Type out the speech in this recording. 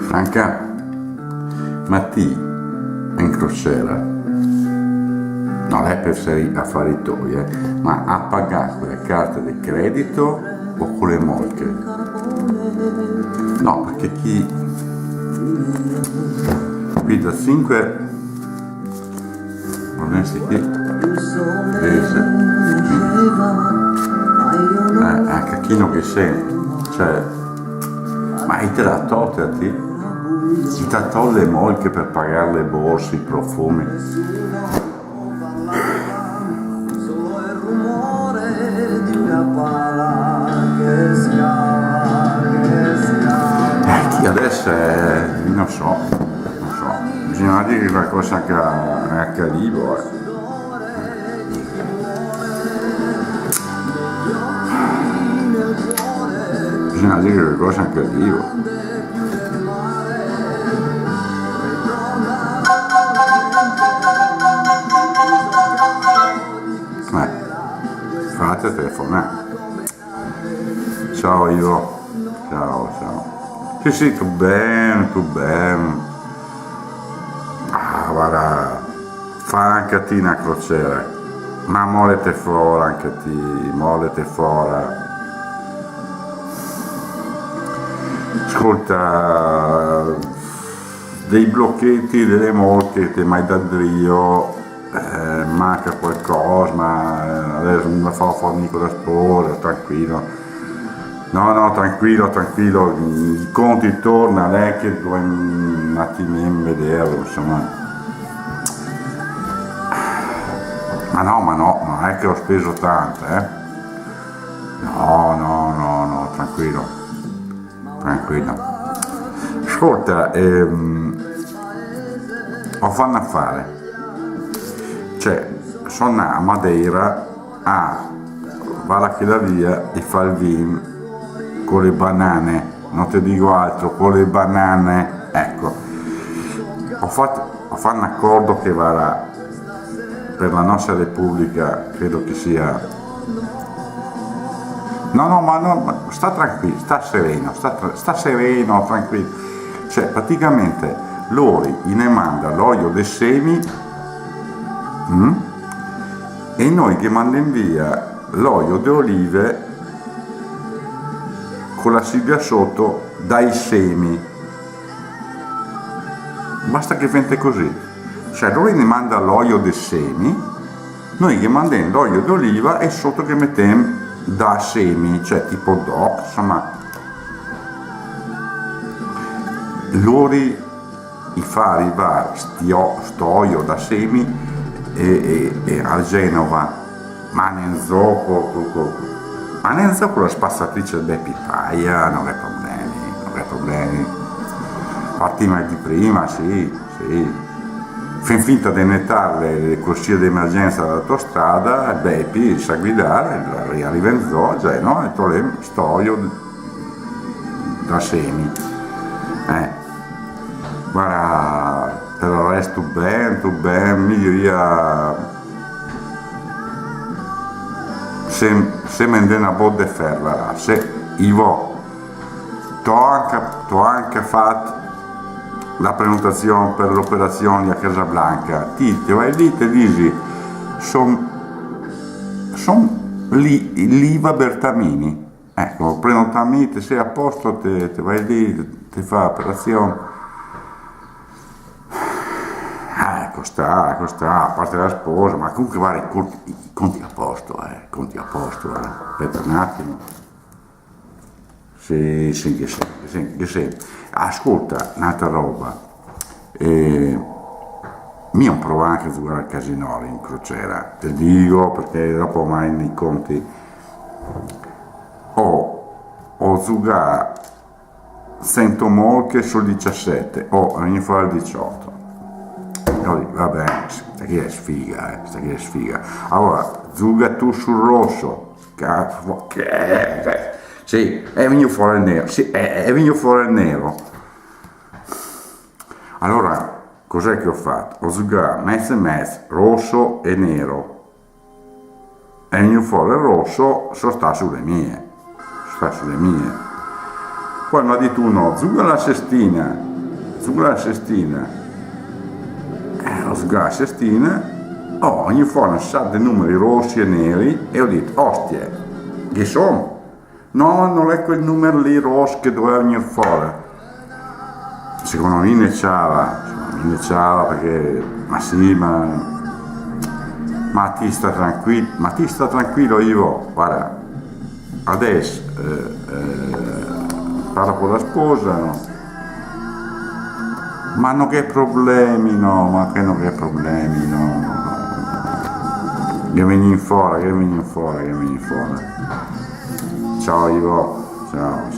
Franca, ma ti in crociera non è per sei affari tuoi, ma a pagare con le carte di credito o con le molche? No, perché qui da 5 vorresti qui a cacchino che senti, cioè, ma te la tolte a te? Ti ha tolto le molche per pagare le borse, i profumi. Chi adesso è, non so, bisogna dire qualcosa anche a Livo. Bisogna dire qualcosa anche a Livo. Fate telefonare. Ciao Ivo, ciao. Sì, tu bene. Guarda, fa anche a te una crociera, ma molete fuori anche a te, molete fuori. Ascolta, dei blocchetti, delle molche, te mai da Drio. Manca qualcosa, ma adesso non la fa fornire con la sposa, tranquillo. No, tranquillo, i conti torna, lei che vuoi un attimino vederlo, insomma. Ma no, non è che ho speso tanto, No, tranquillo. Ascolta, ho fatto un affare. Cioè, sono a Madeira va la che la via e fa il vin con le banane, non ti dico altro, con le banane, ecco. Ho fatto un accordo che varrà per la nostra Repubblica, credo che sia. No, sta tranquillo, sta sereno, tranquillo. Cioè, praticamente loro ne manda l'olio dei semi. E noi che mandiamo via l'olio di olive con la sigla sotto dai semi, basta che fate così, cioè loro ne manda l'olio dei semi, noi che mandiamo l'olio di oliva e sotto che mettiamo da semi, cioè tipo doc, insomma loro gli fa arrivare sto olio da semi e a Genova, ma nel zocco la spazzatrice del pipaia, non è problemi. Partima di prima, sì. Fin finta di nettare le corsie d'emergenza dell'autostrada, Beppi sa guidare, arriva in zoo, no? E troviamo sto olio da semi. Guarda, per il resto ben, mi diria se mende una botte ferra, se Ivo t'ho anche fatto la prenotazione per l'operazione a Casablanca, ti vai lì e dici son l'Iva Bertamini, ecco, prenotami, sei a posto, te vai lì, ti fa l'operazione. Sta, a parte la sposa, ma comunque guarda, i conti a posto, aspetta un attimo. Sì, che sì. Ascolta, un'altra roba, io provo anche a giocare al casino in crociera, te dico, perché dopo mai nei conti ho giocato 100 molche sul 17, venire fuori al 18. Va bene, sta che è sfiga. Allora, gioca tu sul rosso, sì, è venuto fuori il nero, sì, è venuto fuori il nero. Allora, cos'è che ho fatto? Ho giocato mezzo e mezzo, rosso e nero. e il fuori il rosso sta sulle mie, poi mi ha detto no, zuga la cestina, ho zuga la cestina, ogni fuori un sacco di numeri rossi e neri, e ho detto, ostia, che sono? No, non è quel numero lì rosso che doveva venire fuori. Secondo me ne c'era perché, ma sì, ma ti sta tranquillo Ivo, guarda, adesso parlo con la sposa, no? Ma non che problemi, no, che vieni fuori. Ciao Ivo, ciao.